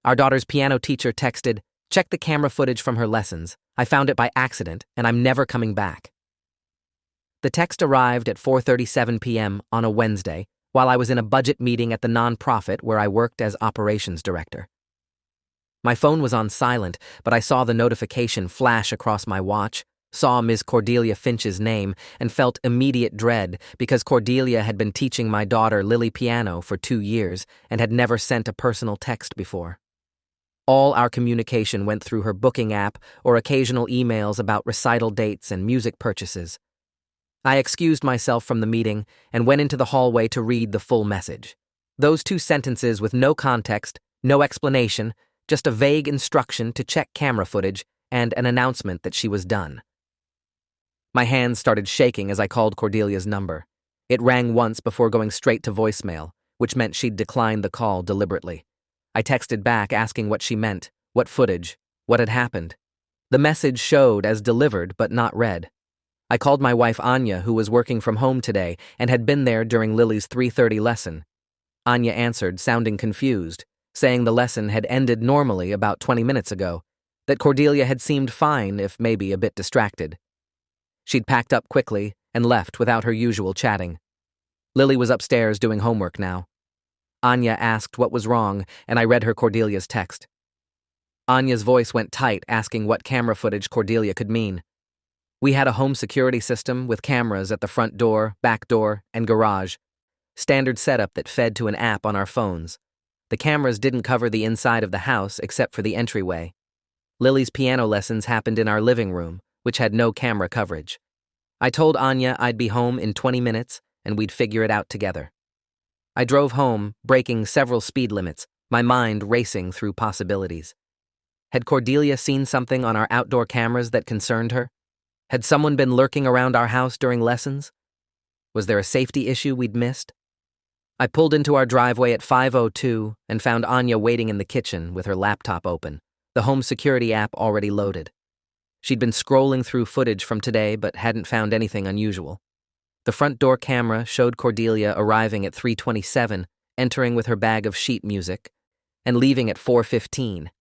Our daughter's piano teacher texted, "Check the camera footage from her lessons. I found it by accident, and I'm never coming back." The text arrived at 4:37 p.m. on a Wednesday, while I was in a budget meeting at the nonprofit where I worked as operations director. My phone was on silent, but I saw the notification flash across my watch, saw Ms. Cordelia Finch's name, and felt immediate dread because Cordelia had been teaching my daughter Lily piano for 2 years and had never sent a personal text before. All our communication went through her booking app or occasional emails about recital dates and music purchases. I excused myself from the meeting and went into the hallway to read the full message. Those 2 sentences with no context, no explanation, just a vague instruction to check camera footage and an announcement that she was done. My hands started shaking as I called Cordelia's number. It rang once before going straight to voicemail, which meant she'd declined the call deliberately. I texted back asking what she meant, what footage, what had happened. The message showed as delivered but not read. I called my wife Anya, who was working from home today and had been there during Lily's 3:30 lesson. Anya answered, sounding confused, saying the lesson had ended normally about 20 minutes ago, that Cordelia had seemed fine if maybe a bit distracted. She'd packed up quickly and left without her usual chatting. Lily was upstairs doing homework now. Anya asked what was wrong, and I read her Cordelia's text. Anya's voice went tight, asking what camera footage Cordelia could mean. We had a home security system with cameras at the front door, back door, and garage. Standard setup that fed to an app on our phones. The cameras didn't cover the inside of the house except for the entryway. Lily's piano lessons happened in our living room, which had no camera coverage. I told Anya I'd be home in 20 minutes and we'd figure it out together. I drove home, breaking several speed limits, my mind racing through possibilities. Had Cordelia seen something on our outdoor cameras that concerned her? Had someone been lurking around our house during lessons? Was there a safety issue we'd missed? I pulled into our driveway at 5:02 and found Anya waiting in the kitchen with her laptop open, the home security app already loaded. She'd been scrolling through footage from today but hadn't found anything unusual. The front door camera showed Cordelia arriving at 3:27, entering with her bag of sheet music, and leaving at 4:15.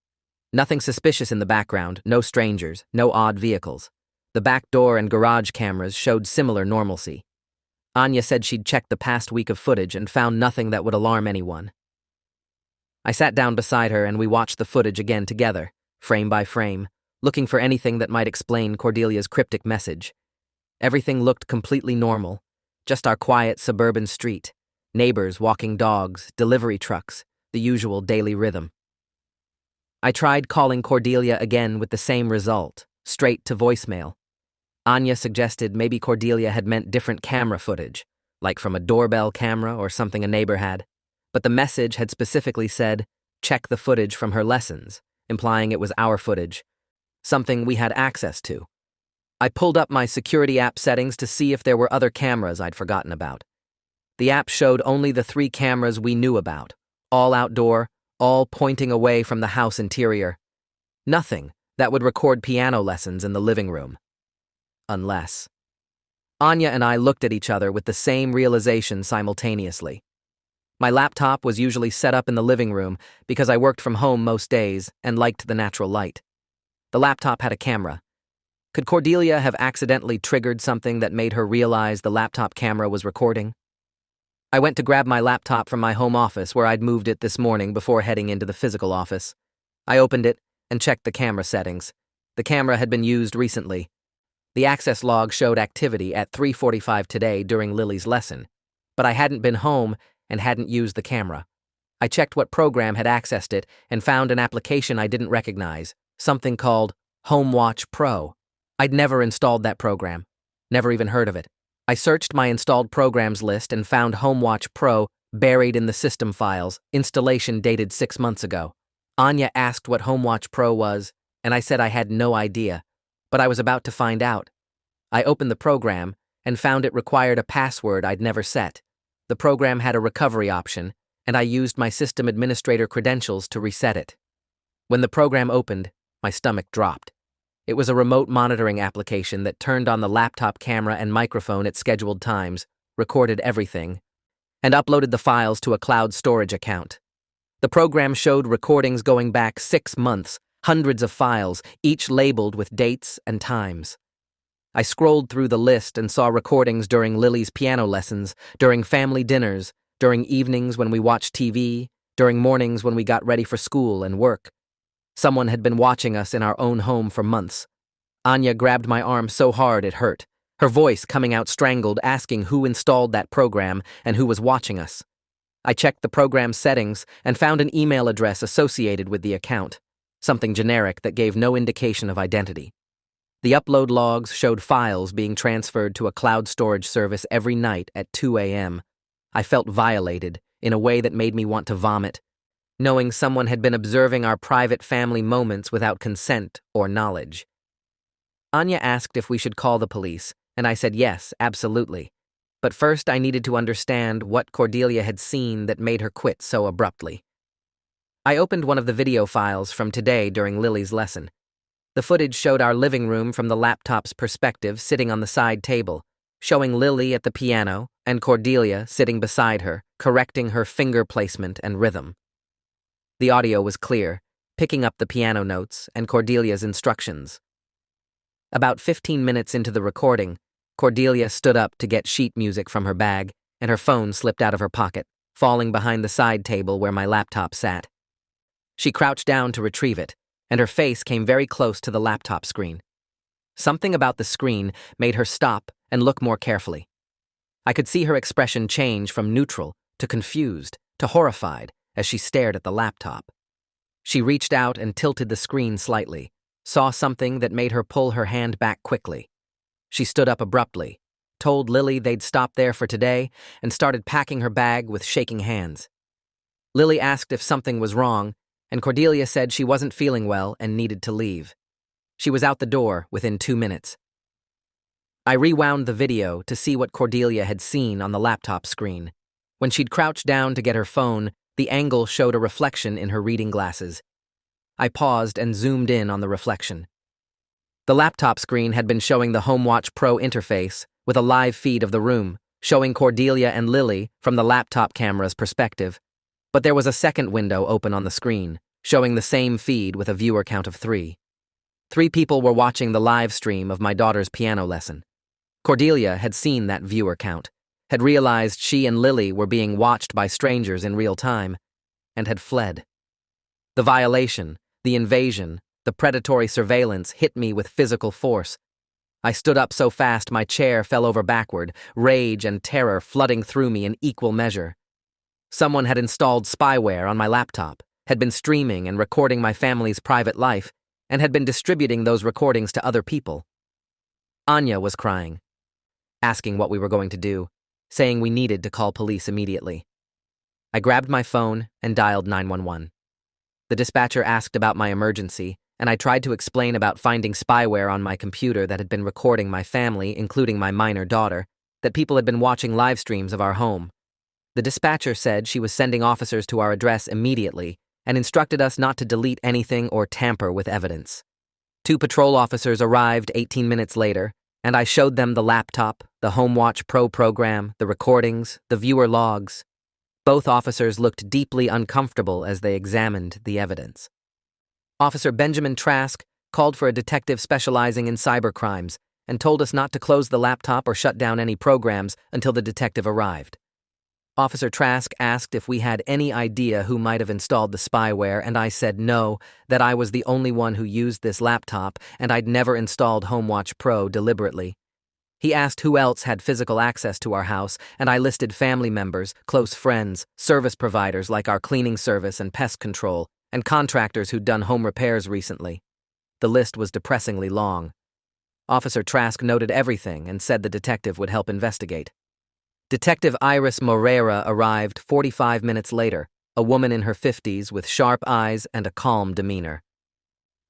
Nothing suspicious in the background, no strangers, no odd vehicles. The back door and garage cameras showed similar normalcy. Anya said she'd checked the past week of footage and found nothing that would alarm anyone. I sat down beside her and we watched the footage again together, frame by frame, looking for anything that might explain Cordelia's cryptic message. Everything looked completely normal, just our quiet suburban street, neighbors walking dogs, delivery trucks, the usual daily rhythm. I tried calling Cordelia again with the same result, straight to voicemail. Anya suggested maybe Cordelia had meant different camera footage, like from a doorbell camera or something a neighbor had, but the message had specifically said, check the footage from her lessons, implying it was our footage, something we had access to. I pulled up my security app settings to see if there were other cameras I'd forgotten about. The app showed only the 3 cameras we knew about, all outdoor, all pointing away from the house interior. Nothing that would record piano lessons in the living room. Unless. Anya and I looked at each other with the same realization simultaneously. My laptop was usually set up in the living room because I worked from home most days and liked the natural light. The laptop had a camera. Could Cordelia have accidentally triggered something that made her realize the laptop camera was recording? I went to grab my laptop from my home office where I'd moved it this morning before heading into the physical office. I opened it and checked the camera settings. The camera had been used recently. The access log showed activity at 3:45 today during Lily's lesson, but I hadn't been home and hadn't used the camera. I checked what program had accessed it and found an application I didn't recognize, something called HomeWatch Pro. I'd never installed that program, never even heard of it. I searched my installed programs list and found HomeWatch Pro buried in the system files, installation dated 6 months ago. Anya asked what HomeWatch Pro was, and I said I had no idea, but I was about to find out. I opened the program and found it required a password I'd never set. The program had a recovery option, and I used my system administrator credentials to reset it. When the program opened, my stomach dropped. It was a remote monitoring application that turned on the laptop camera and microphone at scheduled times, recorded everything, and uploaded the files to a cloud storage account. The program showed recordings going back 6 months, hundreds of files, each labeled with dates and times. I scrolled through the list and saw recordings during Lily's piano lessons, during family dinners, during evenings when we watched TV, during mornings when we got ready for school and work. Someone had been watching us in our own home for months. Anya grabbed my arm so hard it hurt, her voice coming out strangled, asking who installed that program and who was watching us. I checked the program's settings and found an email address associated with the account, something generic that gave no indication of identity. The upload logs showed files being transferred to a cloud storage service every night at 2 a.m. I felt violated in a way that made me want to vomit, knowing someone had been observing our private family moments without consent or knowledge. Anya asked if we should call the police, and I said yes, absolutely. But first I needed to understand what Cordelia had seen that made her quit so abruptly. I opened one of the video files from today during Lily's lesson. The footage showed our living room from the laptop's perspective sitting on the side table, showing Lily at the piano and Cordelia sitting beside her, correcting her finger placement and rhythm. The audio was clear, picking up the piano notes and Cordelia's instructions. About 15 minutes into the recording, Cordelia stood up to get sheet music from her bag, and her phone slipped out of her pocket, falling behind the side table where my laptop sat. She crouched down to retrieve it, and her face came very close to the laptop screen. Something about the screen made her stop and look more carefully. I could see her expression change from neutral to confused to horrified as she stared at the laptop. She reached out and tilted the screen slightly, saw something that made her pull her hand back quickly. She stood up abruptly, told Lily they'd stop there for today, and started packing her bag with shaking hands. Lily asked if something was wrong, and Cordelia said she wasn't feeling well and needed to leave. She was out the door within 2 minutes. I rewound the video to see what Cordelia had seen on the laptop screen. When she'd crouched down to get her phone, the angle showed a reflection in her reading glasses. I paused and zoomed in on the reflection. The laptop screen had been showing the HomeWatch Pro interface with a live feed of the room, showing Cordelia and Lily from the laptop camera's perspective. But there was a second window open on the screen, showing the same feed with a viewer count of 3. 3 people were watching the live stream of my daughter's piano lesson. Cordelia had seen that viewer count, had realized she and Lily were being watched by strangers in real time, and had fled. The violation, the invasion, the predatory surveillance hit me with physical force. I stood up so fast my chair fell over backward, rage and terror flooding through me in equal measure. Someone had installed spyware on my laptop, had been streaming and recording my family's private life, and had been distributing those recordings to other people. Anya was crying, asking what we were going to do, saying we needed to call police immediately. I grabbed my phone and dialed 911. The dispatcher asked about my emergency, and I tried to explain about finding spyware on my computer that had been recording my family, including my minor daughter, that people had been watching live streams of our home. The dispatcher said she was sending officers to our address immediately and instructed us not to delete anything or tamper with evidence. 2 patrol officers arrived 18 minutes later, and I showed them the laptop, the HomeWatch Pro program, the recordings, the viewer logs. Both officers looked deeply uncomfortable as they examined the evidence. Officer Benjamin Trask called for a detective specializing in cybercrimes and told us not to close the laptop or shut down any programs until the detective arrived. Officer Trask asked if we had any idea who might have installed the spyware, and I said no, that I was the only one who used this laptop, and I'd never installed HomeWatch Pro deliberately. He asked who else had physical access to our house, and I listed family members, close friends, service providers like our cleaning service and pest control, and contractors who'd done home repairs recently. The list was depressingly long. Officer Trask noted everything and said the detective would help investigate. Detective Iris Moreira arrived 45 minutes later, a woman in her 50s with sharp eyes and a calm demeanor.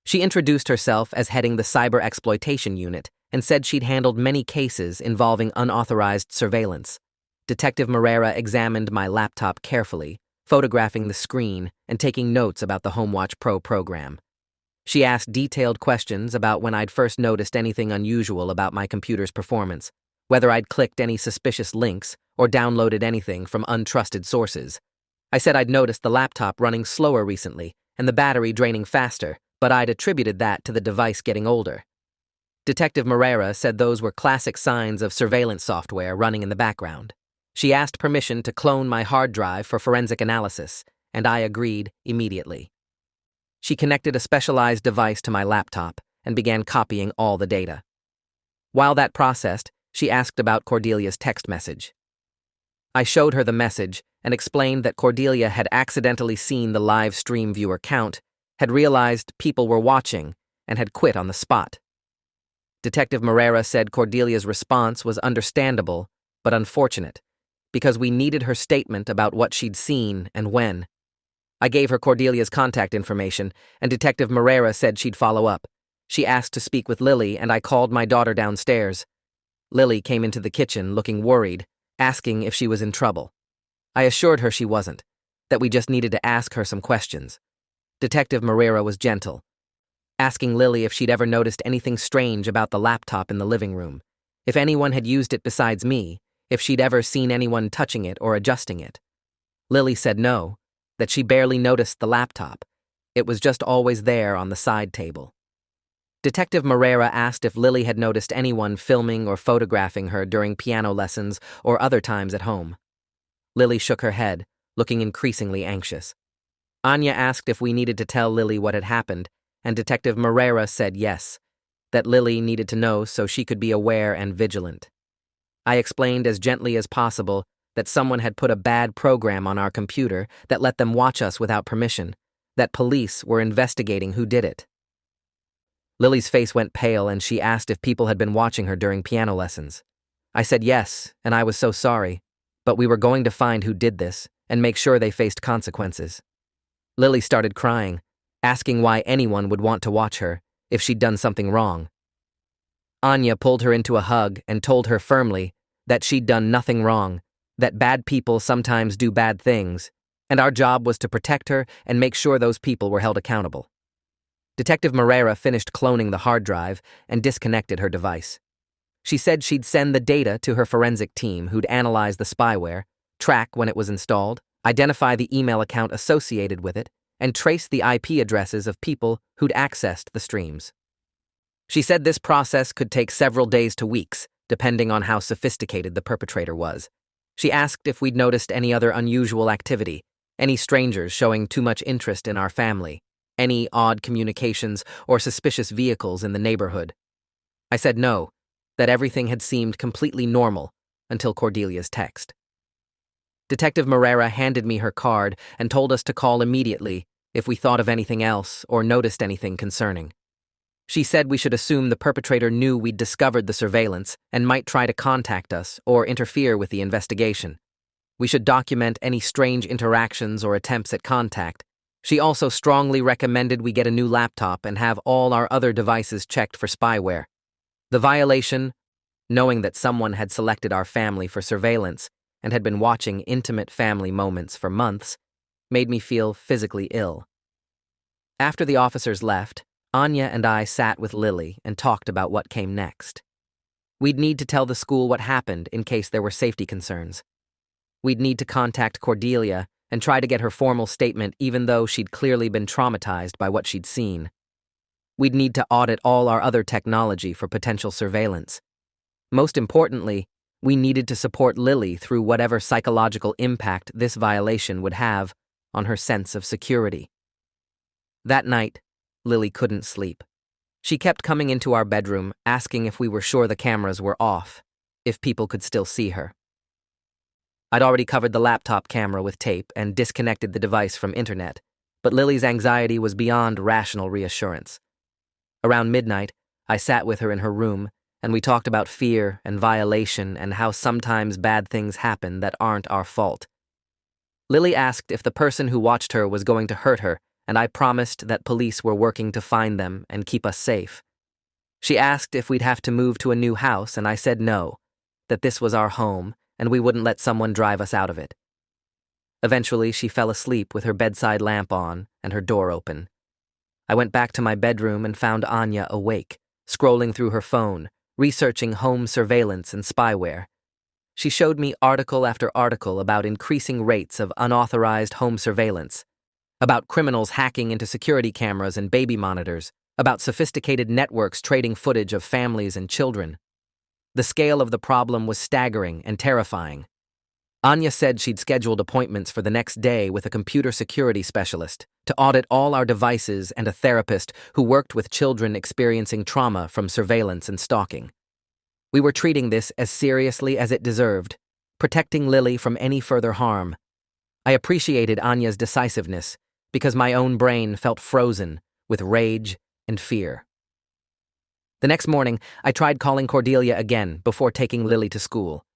She introduced herself as heading the Cyber Exploitation Unit and said she'd handled many cases involving unauthorized surveillance. Detective Moreira examined my laptop carefully, photographing the screen and taking notes about the HomeWatch Pro program. She asked detailed questions about when I'd first noticed anything unusual about my computer's performance, whether I'd clicked any suspicious links or downloaded anything from untrusted sources. I said I'd noticed the laptop running slower recently and the battery draining faster, but I'd attributed that to the device getting older. Detective Moreira said those were classic signs of surveillance software running in the background. She asked permission to clone my hard drive for forensic analysis, and I agreed immediately. She connected a specialized device to my laptop and began copying all the data. While that processed, she asked about Cordelia's text message. I showed her the message and explained that Cordelia had accidentally seen the live stream viewer count, had realized people were watching, and had quit on the spot. Detective Moreira said Cordelia's response was understandable, but unfortunate, because we needed her statement about what she'd seen and when. I gave her Cordelia's contact information, and Detective Moreira said she'd follow up. She asked to speak with Lily, and I called my daughter downstairs. Lily came into the kitchen looking worried, asking if she was in trouble. I assured her she wasn't, that we just needed to ask her some questions. Detective Moreira was gentle, asking Lily if she'd ever noticed anything strange about the laptop in the living room, if anyone had used it besides me, if she'd ever seen anyone touching it or adjusting it. Lily said no, that she barely noticed the laptop. It was just always there on the side table. Detective Moreira asked if Lily had noticed anyone filming or photographing her during piano lessons or other times at home. Lily shook her head, looking increasingly anxious. Anya asked if we needed to tell Lily what had happened, and Detective Moreira said yes, that Lily needed to know so she could be aware and vigilant. I explained as gently as possible that someone had put a bad program on our computer that let them watch us without permission, that police were investigating who did it. Lily's face went pale and she asked if people had been watching her during piano lessons. I said yes, and I was so sorry, but we were going to find who did this and make sure they faced consequences. Lily started crying, asking why anyone would want to watch her if she'd done something wrong. Anya pulled her into a hug and told her firmly that she'd done nothing wrong, that bad people sometimes do bad things, and our job was to protect her and make sure those people were held accountable. Detective Moreira finished cloning the hard drive and disconnected her device. She said she'd send the data to her forensic team who'd analyze the spyware, track when it was installed, identify the email account associated with it, and trace the IP addresses of people who'd accessed the streams. She said this process could take several days to weeks, depending on how sophisticated the perpetrator was. She asked if we'd noticed any other unusual activity, any strangers showing too much interest in our family, any odd communications or suspicious vehicles in the neighborhood. I said no, that everything had seemed completely normal until Cordelia's text. Detective Moreira handed me her card and told us to call immediately if we thought of anything else or noticed anything concerning. She said we should assume the perpetrator knew we'd discovered the surveillance and might try to contact us or interfere with the investigation. We should document any strange interactions or attempts at contact. She also strongly recommended we get a new laptop and have all our other devices checked for spyware. The violation, knowing that someone had selected our family for surveillance and had been watching intimate family moments for months, made me feel physically ill. After the officers left, Anya and I sat with Lily and talked about what came next. We'd need to tell the school what happened in case there were safety concerns. We'd need to contact Cordelia and try to get her formal statement even though she'd clearly been traumatized by what she'd seen. We'd need to audit all our other technology for potential surveillance. Most importantly, we needed to support Lily through whatever psychological impact this violation would have on her sense of security. That night, Lily couldn't sleep. She kept coming into our bedroom, asking if we were sure the cameras were off, if people could still see her. I'd already covered the laptop camera with tape and disconnected the device from internet, but Lily's anxiety was beyond rational reassurance. Around midnight, I sat with her in her room, and we talked about fear and violation and how sometimes bad things happen that aren't our fault. Lily asked if the person who watched her was going to hurt her, and I promised that police were working to find them and keep us safe. She asked if we'd have to move to a new house, and I said no, that this was our home, and we wouldn't let someone drive us out of it. Eventually, she fell asleep with her bedside lamp on and her door open. I went back to my bedroom and found Anya awake, scrolling through her phone, researching home surveillance and spyware. She showed me article after article about increasing rates of unauthorized home surveillance, about criminals hacking into security cameras and baby monitors, about sophisticated networks trading footage of families and children. The scale of the problem was staggering and terrifying. Anya said she'd scheduled appointments for the next day with a computer security specialist to audit all our devices and a therapist who worked with children experiencing trauma from surveillance and stalking. We were treating this as seriously as it deserved, protecting Lily from any further harm. I appreciated Anya's decisiveness because my own brain felt frozen with rage and fear. The next morning, I tried calling Cordelia again before taking Lily to school.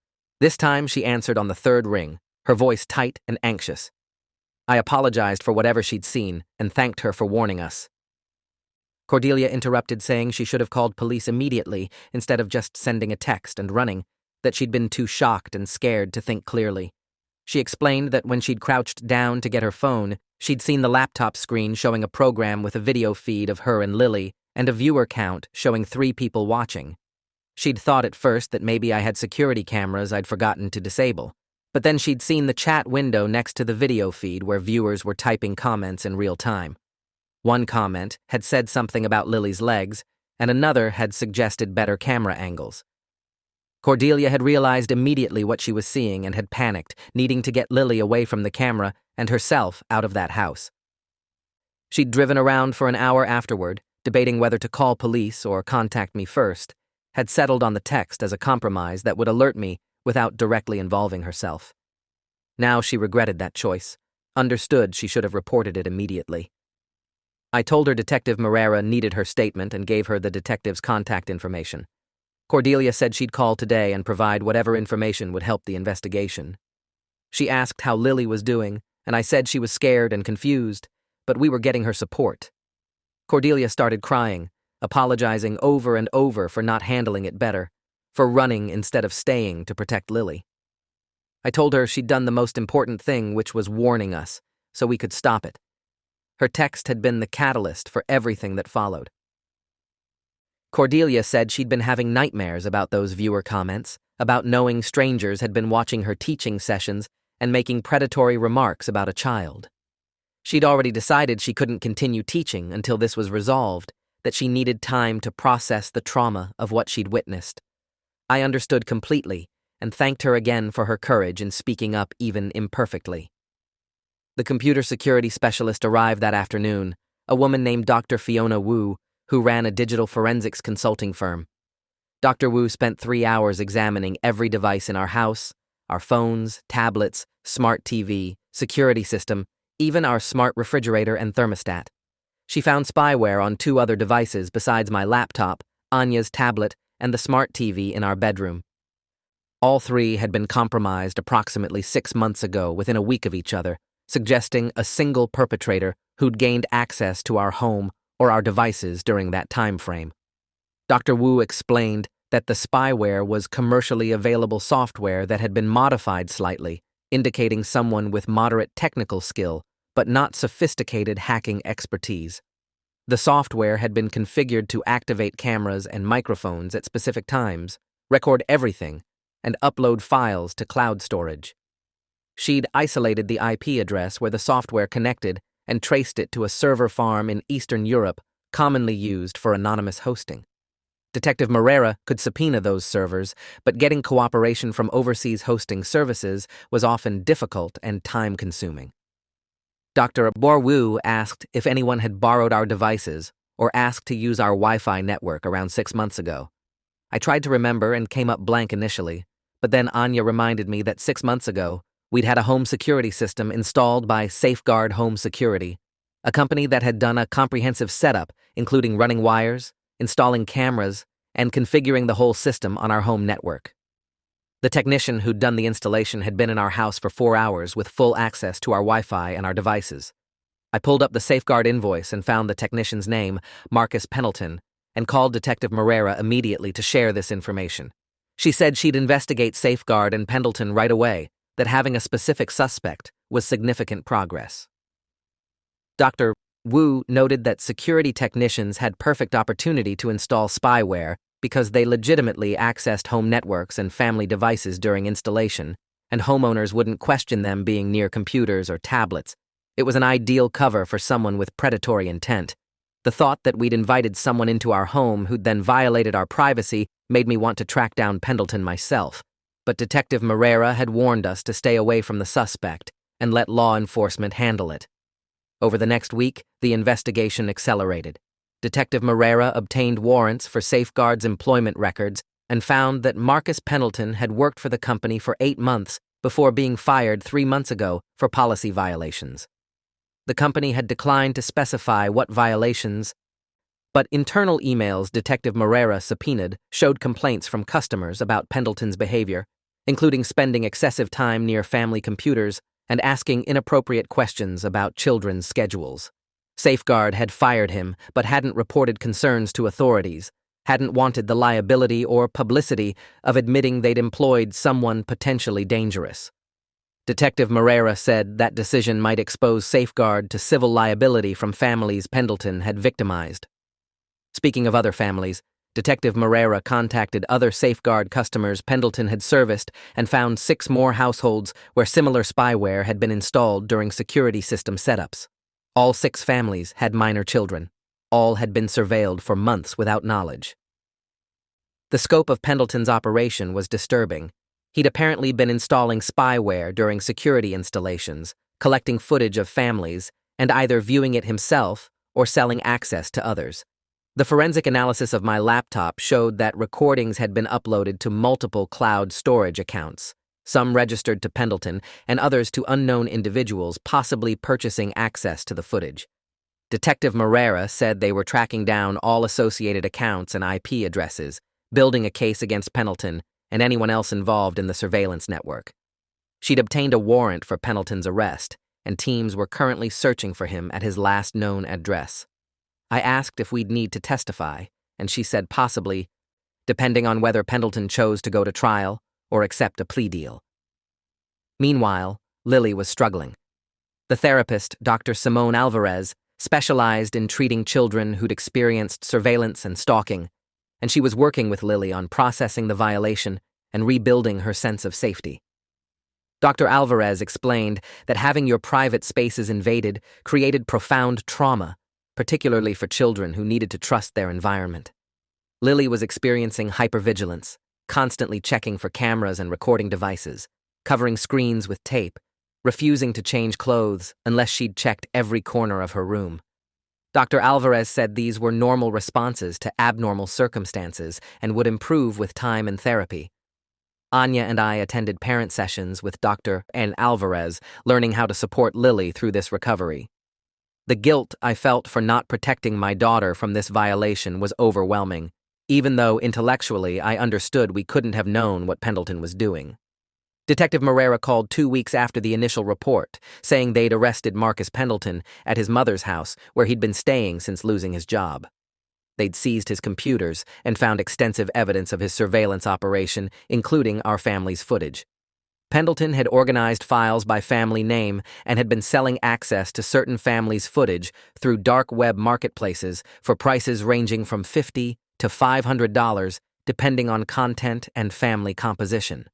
This time, she answered on the third ring, her voice tight and anxious. I apologized for whatever she'd seen and thanked her for warning us. Cordelia interrupted, saying she should have called police immediately instead of just sending a text and running, that she'd been too shocked and scared to think clearly. She explained that when she'd crouched down to get her phone, she'd seen the laptop screen showing a program with a video feed of her and Lily and a viewer count showing 3 people watching. She'd thought at first that maybe I had security cameras I'd forgotten to disable, but then she'd seen the chat window next to the video feed where viewers were typing comments in real time. One comment had said something about Lily's legs, and another had suggested better camera angles. Cordelia had realized immediately what she was seeing and had panicked, needing to get Lily away from the camera and herself out of that house. She'd driven around for an hour afterward, debating whether to call police or contact me first, had settled on the text as a compromise that would alert me without directly involving herself. Now she regretted that choice, understood she should have reported it immediately. I told her Detective Moreira needed her statement and gave her the detective's contact information. Cordelia said she'd call today and provide whatever information would help the investigation. She asked how Lily was doing, and I said she was scared and confused, but we were getting her support. Cordelia started crying, apologizing over and over for not handling it better, for running instead of staying to protect Lily. I told her she'd done the most important thing, which was warning us, so we could stop it. Her text had been the catalyst for everything that followed. Cordelia said she'd been having nightmares about those viewer comments, about knowing strangers had been watching her teaching sessions and making predatory remarks about a child. She'd already decided she couldn't continue teaching until this was resolved, that she needed time to process the trauma of what she'd witnessed. I understood completely and thanked her again for her courage in speaking up even imperfectly. The computer security specialist arrived that afternoon, a woman named Dr. Fiona Wu, who ran a digital forensics consulting firm. Dr. Wu spent 3 hours examining every device in our house, our phones, tablets, smart TV, security system, even our smart refrigerator and thermostat. She found spyware on 2 other devices besides my laptop, Anya's tablet, and the smart TV in our bedroom. All 3 had been compromised approximately 6 months ago within a week of each other, suggesting a single perpetrator who'd gained access to our home or our devices during that time frame. Dr. Wu explained that the spyware was commercially available software that had been modified slightly, indicating someone with moderate technical skill but not sophisticated hacking expertise. The software had been configured to activate cameras and microphones at specific times, record everything, and upload files to cloud storage. She'd isolated the IP address where the software connected and traced it to a server farm in Eastern Europe commonly used for anonymous hosting. Detective Moreira could subpoena those servers, but getting cooperation from overseas hosting services was often difficult and time-consuming. Dr. Wu asked if anyone had borrowed our devices or asked to use our Wi-Fi network around 6 months ago. I tried to remember and came up blank initially, but then Anya reminded me that 6 months ago, we'd had a home security system installed by Safeguard Home Security, a company that had done a comprehensive setup, including running wires, installing cameras, and configuring the whole system on our home network. The technician who'd done the installation had been in our house for 4 hours with full access to our Wi-Fi and our devices. I pulled up the Safeguard invoice and found the technician's name, Marcus Pendleton, and called Detective Moreira immediately to share this information. She said she'd investigate Safeguard and Pendleton right away, that having a specific suspect was significant progress. Dr. Wu noted that security technicians had perfect opportunity to install spyware because they legitimately accessed home networks and family devices during installation, and homeowners wouldn't question them being near computers or tablets. It was an ideal cover for someone with predatory intent. The thought that we'd invited someone into our home who'd then violated our privacy made me want to track down Pendleton myself. But Detective Moreira had warned us to stay away from the suspect and let law enforcement handle it. Over the next week, the investigation accelerated. Detective Moreira obtained warrants for Safeguard's employment records and found that Marcus Pendleton had worked for the company for 8 months before being fired 3 months ago for policy violations. The company had declined to specify what violations, but internal emails Detective Moreira subpoenaed showed complaints from customers about Pendleton's behavior, including spending excessive time near family computers and asking inappropriate questions about children's schedules. Safeguard had fired him but hadn't reported concerns to authorities, hadn't wanted the liability or publicity of admitting they'd employed someone potentially dangerous. Detective Moreira said that decision might expose Safeguard to civil liability from families Pendleton had victimized. Speaking of other families, Detective Moreira contacted other Safeguard customers Pendleton had serviced and found 6 more households where similar spyware had been installed during security system setups. All 6 families had minor children. All had been surveilled for months without knowledge. The scope of Pendleton's operation was disturbing. He'd apparently been installing spyware during security installations, collecting footage of families, and either viewing it himself or selling access to others. The forensic analysis of my laptop showed that recordings had been uploaded to multiple cloud storage accounts, some registered to Pendleton and others to unknown individuals possibly purchasing access to the footage. Detective Moreira said they were tracking down all associated accounts and IP addresses, building a case against Pendleton and anyone else involved in the surveillance network. She'd obtained a warrant for Pendleton's arrest, and teams were currently searching for him at his last known address. I asked if we'd need to testify, and she said possibly, depending on whether Pendleton chose to go to trial or accept a plea deal. Meanwhile, Lily was struggling. The therapist, Dr. Simone Alvarez, specialized in treating children who'd experienced surveillance and stalking, and she was working with Lily on processing the violation and rebuilding her sense of safety. Dr. Alvarez explained that having your private spaces invaded created profound trauma, particularly for children who needed to trust their environment. Lily was experiencing hypervigilance, constantly checking for cameras and recording devices, covering screens with tape, refusing to change clothes unless she'd checked every corner of her room. Dr. Alvarez said these were normal responses to abnormal circumstances and would improve with time and therapy. Anya and I attended parent sessions with Dr. Alvarez, learning how to support Lily through this recovery. The guilt I felt for not protecting my daughter from this violation was overwhelming, even though intellectually I understood we couldn't have known what Pendleton was doing. Detective Moreira called 2 weeks after the initial report, saying they'd arrested Marcus Pendleton at his mother's house, where he'd been staying since losing his job. They'd seized his computers and found extensive evidence of his surveillance operation, including our family's footage. Pendleton had organized files by family name and had been selling access to certain families' footage through dark web marketplaces for prices ranging from $50 to $500, depending on content and family composition.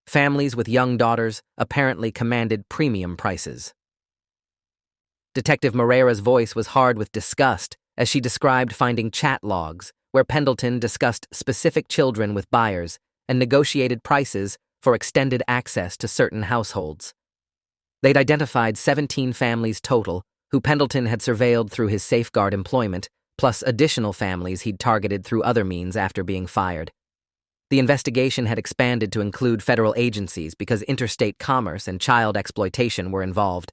Families with young daughters apparently commanded premium prices. Detective Moreira's voice was hard with disgust as she described finding chat logs where Pendleton discussed specific children with buyers and negotiated prices for extended access to certain households. They'd identified 17 families total who Pendleton had surveilled through his Safeguard employment, plus additional families he'd targeted through other means after being fired. The investigation had expanded to include federal agencies because interstate commerce and child exploitation were involved.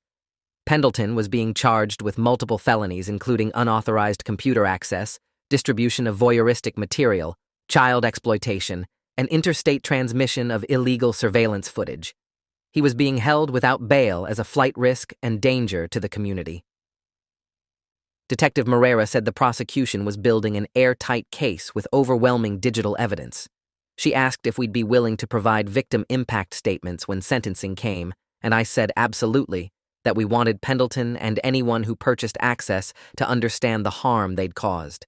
Pendleton was being charged with multiple felonies including unauthorized computer access, distribution of voyeuristic material, child exploitation, and interstate transmission of illegal surveillance footage. He was being held without bail as a flight risk and danger to the community. Detective Moreira said the prosecution was building an airtight case with overwhelming digital evidence. She asked if we'd be willing to provide victim impact statements when sentencing came, and I said absolutely, that we wanted Pendleton and anyone who purchased access to understand the harm they'd caused.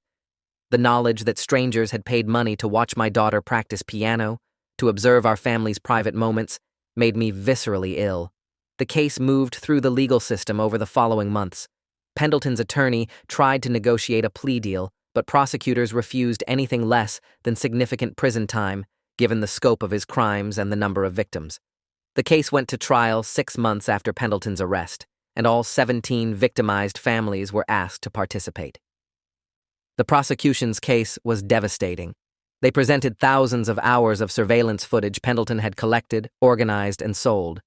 The knowledge that strangers had paid money to watch my daughter practice piano, to observe our family's private moments, made me viscerally ill. The case moved through the legal system over the following months. Pendleton's attorney tried to negotiate a plea deal, but prosecutors refused anything less than significant prison time, given the scope of his crimes and the number of victims. The case went to trial 6 months after Pendleton's arrest, and all 17 victimized families were asked to participate. The prosecution's case was devastating. They presented thousands of hours of surveillance footage Pendleton had collected, organized, and sold.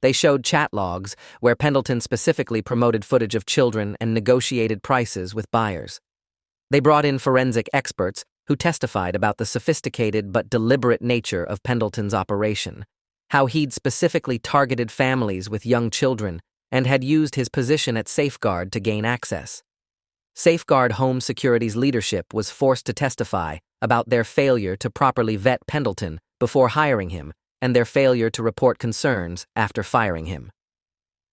They showed chat logs where Pendleton specifically promoted footage of children and negotiated prices with buyers. They brought in forensic experts who testified about the sophisticated but deliberate nature of Pendleton's operation, how he'd specifically targeted families with young children and had used his position at Safeguard to gain access. Safeguard Home Security's leadership was forced to testify about their failure to properly vet Pendleton before hiring him and their failure to report concerns after firing him.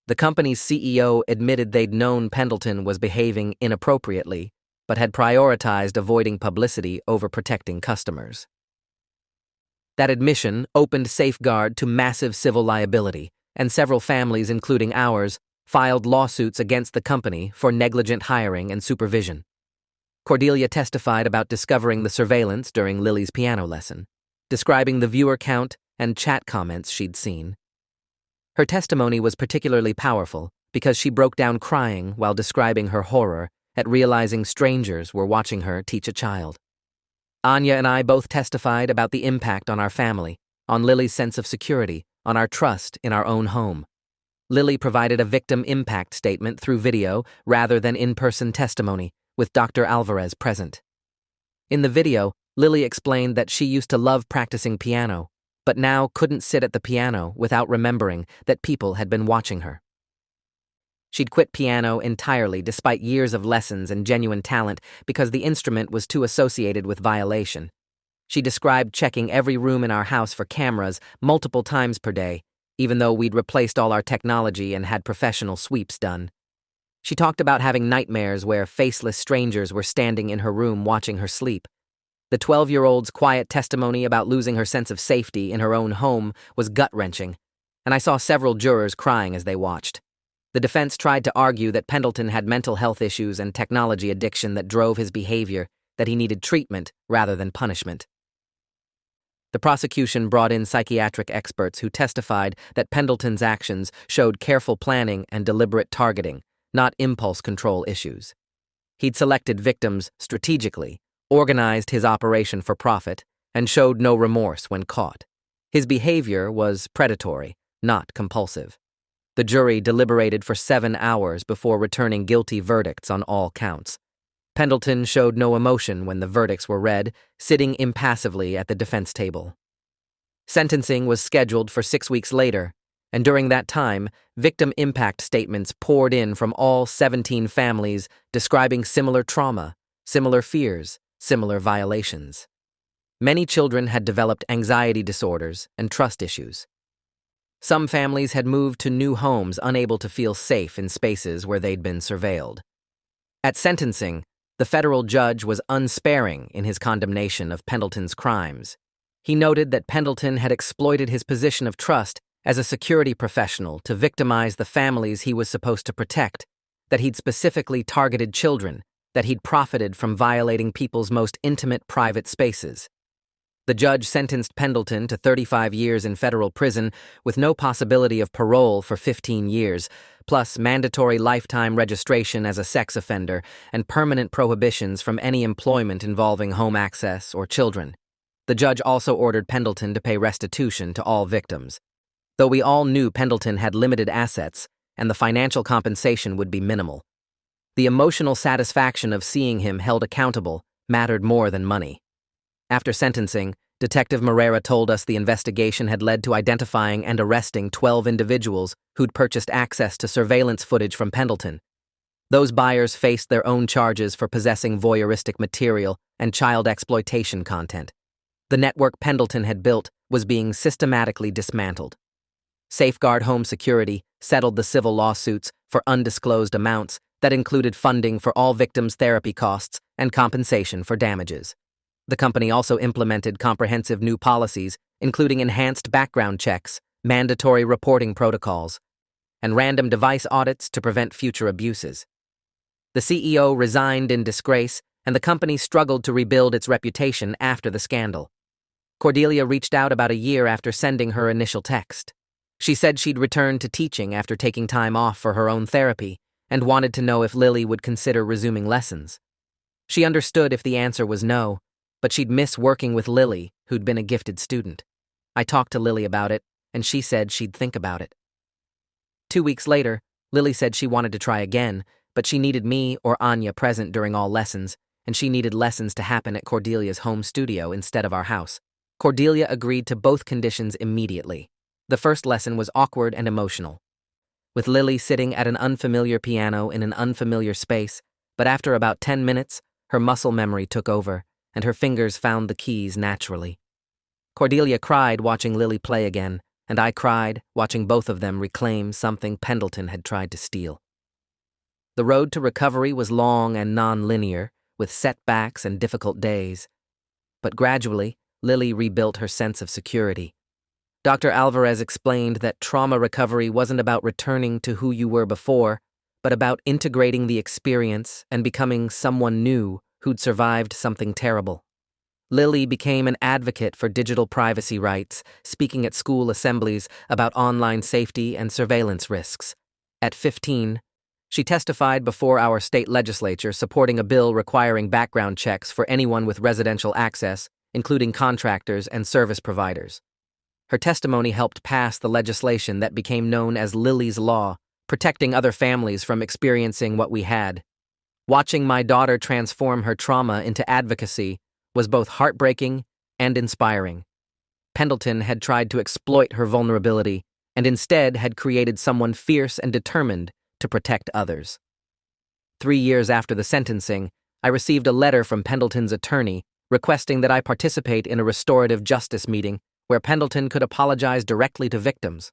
The company's CEO admitted they'd known Pendleton was behaving inappropriately, but had prioritized avoiding publicity over protecting customers. That admission opened Safeguard to massive civil liability, and several families, including ours, filed lawsuits against the company for negligent hiring and supervision. Cordelia testified about discovering the surveillance during Lily's piano lesson, describing the viewer count and chat comments she'd seen. Her testimony was particularly powerful because she broke down crying while describing her horror at realizing strangers were watching her teach a child. Anya and I both testified about the impact on our family, on Lily's sense of security, on our trust in our own home. Lily provided a victim impact statement through video rather than in-person testimony, with Dr. Alvarez present. In the video, Lily explained that she used to love practicing piano, but now couldn't sit at the piano without remembering that people had been watching her. She'd quit piano entirely despite years of lessons and genuine talent because the instrument was too associated with violation. She described checking every room in our house for cameras multiple times per day, even though we'd replaced all our technology and had professional sweeps done. She talked about having nightmares where faceless strangers were standing in her room watching her sleep. The 12-year-old's quiet testimony about losing her sense of safety in her own home was gut-wrenching, and I saw several jurors crying as they watched. The defense tried to argue that Pendleton had mental health issues and technology addiction that drove his behavior, that he needed treatment rather than punishment. The prosecution brought in psychiatric experts who testified that Pendleton's actions showed careful planning and deliberate targeting, not impulse control issues. He'd selected victims strategically, organized his operation for profit, and showed no remorse when caught. His behavior was predatory, not compulsive. The jury deliberated for 7 hours before returning guilty verdicts on all counts. Pendleton showed no emotion when the verdicts were read, sitting impassively at the defense table. Sentencing was scheduled for 6 weeks later, and during that time, victim impact statements poured in from all 17 families describing similar trauma, similar fears, similar violations. Many children had developed anxiety disorders and trust issues. Some families had moved to new homes unable to feel safe in spaces where they'd been surveilled. At sentencing, the federal judge was unsparing in his condemnation of Pendleton's crimes. He noted that Pendleton had exploited his position of trust as a security professional to victimize the families he was supposed to protect, that he'd specifically targeted children, that he'd profited from violating people's most intimate private spaces. The judge sentenced Pendleton to 35 years in federal prison with no possibility of parole for 15 years, plus mandatory lifetime registration as a sex offender and permanent prohibitions from any employment involving home access or children. The judge also ordered Pendleton to pay restitution to all victims. Though we all knew Pendleton had limited assets and the financial compensation would be minimal, the emotional satisfaction of seeing him held accountable mattered more than money. After sentencing, Detective Moreira told us the investigation had led to identifying and arresting 12 individuals who'd purchased access to surveillance footage from Pendleton. Those buyers faced their own charges for possessing voyeuristic material and child exploitation content. The network Pendleton had built was being systematically dismantled. Safeguard Home Security settled the civil lawsuits for undisclosed amounts that included funding for all victims' therapy costs and compensation for damages. The company also implemented comprehensive new policies, including enhanced background checks, mandatory reporting protocols, and random device audits to prevent future abuses. The CEO resigned in disgrace, and the company struggled to rebuild its reputation after the scandal. Cordelia reached out about a year after sending her initial text. She said she'd returned to teaching after taking time off for her own therapy and wanted to know if Lily would consider resuming lessons. She understood if the answer was no, but she'd miss working with Lily, who'd been a gifted student. I talked to Lily about it, and she said she'd think about it. 2 weeks later, Lily said she wanted to try again, but she needed me or Anya present during all lessons, and she needed lessons to happen at Cordelia's home studio instead of our house. Cordelia agreed to both conditions immediately. The first lesson was awkward and emotional, with Lily sitting at an unfamiliar piano in an unfamiliar space, but after about 10 minutes, her muscle memory took over, and her fingers found the keys naturally. Cordelia cried watching Lily play again, and I cried watching both of them reclaim something Pendleton had tried to steal. The road to recovery was long and non-linear, with setbacks and difficult days. But gradually, Lily rebuilt her sense of security. Dr. Alvarez explained that trauma recovery wasn't about returning to who you were before, but about integrating the experience and becoming someone new who'd survived something terrible. Lily became an advocate for digital privacy rights, speaking at school assemblies about online safety and surveillance risks. At 15, she testified before our state legislature supporting a bill requiring background checks for anyone with residential access, including contractors and service providers. Her testimony helped pass the legislation that became known as Lily's Law, protecting other families from experiencing what we had. Watching my daughter transform her trauma into advocacy was both heartbreaking and inspiring. Pendleton had tried to exploit her vulnerability and instead had created someone fierce and determined to protect others. 3 years after the sentencing, I received a letter from Pendleton's attorney requesting that I participate in a restorative justice meeting where Pendleton could apologize directly to victims.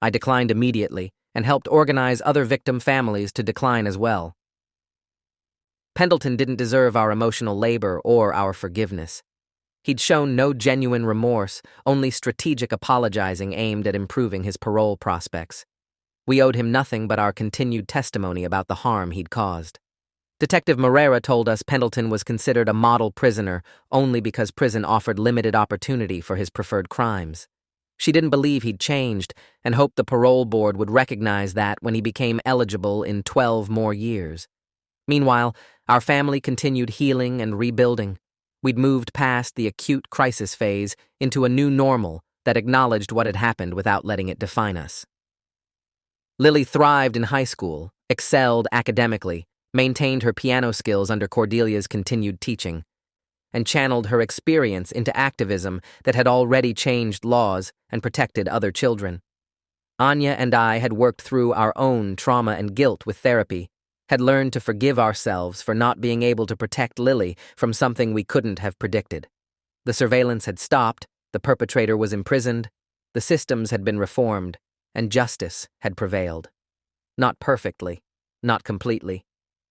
I declined immediately and helped organize other victim families to decline as well. Pendleton didn't deserve our emotional labor or our forgiveness. He'd shown no genuine remorse, only strategic apologizing aimed at improving his parole prospects. We owed him nothing but our continued testimony about the harm he'd caused. Detective Moreira told us Pendleton was considered a model prisoner only because prison offered limited opportunity for his preferred crimes. She didn't believe he'd changed and hoped the parole board would recognize that when he became eligible in 12 more years. Meanwhile, our family continued healing and rebuilding. We'd moved past the acute crisis phase into a new normal that acknowledged what had happened without letting it define us. Lily thrived in high school, excelled academically, maintained her piano skills under Cordelia's continued teaching, and channeled her experience into activism that had already changed laws and protected other children. Anya and I had worked through our own trauma and guilt with therapy, had learned to forgive ourselves for not being able to protect Lily from something we couldn't have predicted. The surveillance had stopped, the perpetrator was imprisoned, the systems had been reformed, and justice had prevailed. Not perfectly, not completely,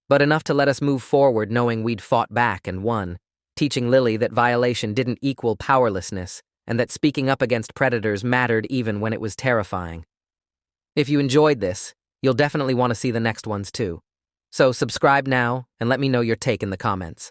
but enough to let us move forward knowing we'd fought back and won, teaching Lily that violation didn't equal powerlessness and that speaking up against predators mattered even when it was terrifying. If you enjoyed this, you'll definitely want to see the next ones too. So subscribe now and let me know your take in the comments.